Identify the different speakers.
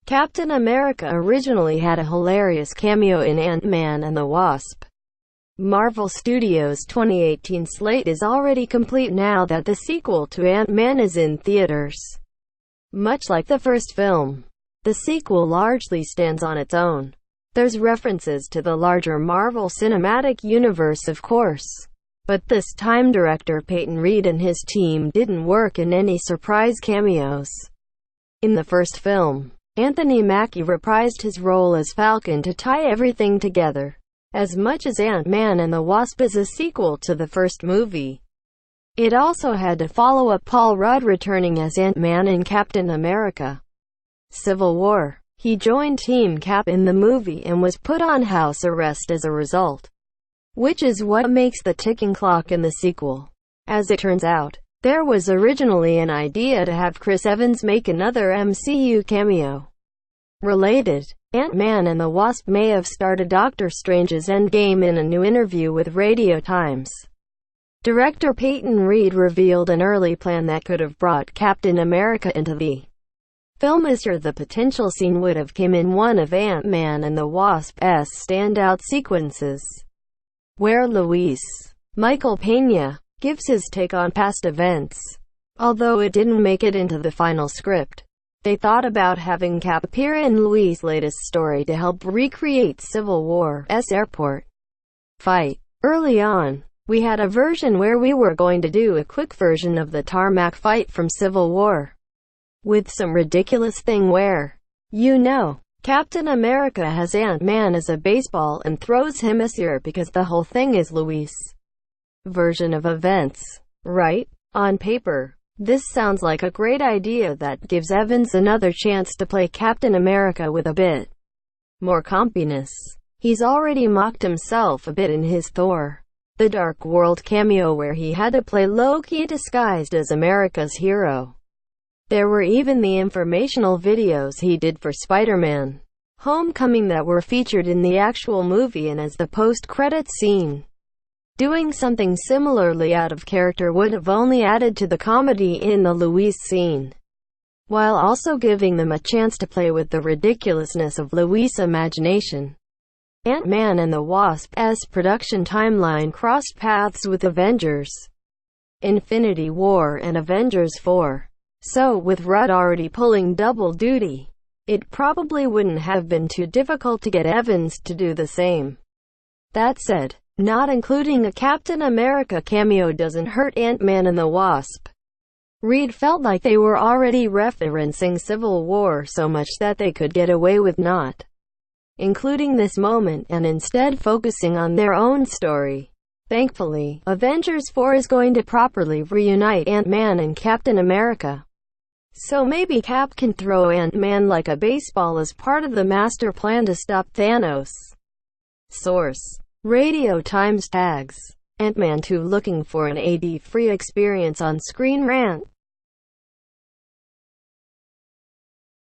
Speaker 1: Captain America originally had a hilarious cameo in Ant-Man and the Wasp. Marvel Studios' 2018 slate is already complete now that the sequel to Ant-Man is in theaters. Much like the first film, the sequel largely stands on its own. There's references to the larger Marvel Cinematic Universe, of course, but this time director Peyton Reed and his team didn't work in any surprise cameos. In the first film, Anthony Mackie reprised his role as Falcon to tie everything together. As much as Ant-Man and the Wasp is a sequel to the first movie, it also had to follow up Paul Rudd returning as Ant-Man in Captain America: Civil War. He joined Team Cap in the movie and was put on house arrest as a result, which is what makes the ticking clock in the sequel. As it turns out, there was originally an idea to have Chris Evans make another MCU cameo. Related, Ant-Man and the Wasp may have started Doctor Strange's Endgame. In a new interview with Radio Times, director Peyton Reed revealed an early plan that could have brought Captain America into the film is sure the potential scene would have come in one of Ant-Man and the Wasp's standout sequences, where Luis Michael Pena gives his take on past events. Although it didn't make it into the final script, they thought about having Cap appear in Luis' latest story to help recreate Civil War's airport fight. Early on, we had a version where we were going to do a quick version of the tarmac fight from Civil War, with some ridiculous thing where, Captain America has Ant-Man as a baseball and throws him a spear because the whole thing is Luis' version of events. Right? On paper, this sounds like a great idea that gives Evans another chance to play Captain America with a bit more campiness. He's already mocked himself a bit in his Thor: The Dark World cameo where he had to play Loki disguised as America's hero. There were even the informational videos he did for Spider-Man: Homecoming that were featured in the actual movie and as the post-credits scene. Doing something similarly out of character would have only added to the comedy in the Luis scene, while also giving them a chance to play with the ridiculousness of Luis' imagination. Ant-Man and the Wasp's production timeline crossed paths with Avengers: Infinity War and Avengers 4. So, with Rudd already pulling double duty, it probably wouldn't have been too difficult to get Evans to do the same. That said, not including a Captain America cameo doesn't hurt Ant-Man and the Wasp. Reed felt like they were already referencing Civil War so much that they could get away with not including this moment and instead focusing on their own story. Thankfully, Avengers 4 is going to properly reunite Ant-Man and Captain America. So maybe Cap can throw Ant-Man like a baseball as part of the master plan to stop Thanos. Source: Radio Times. Tags: Ant-Man 2 looking for an AD-free experience on ScreenRant.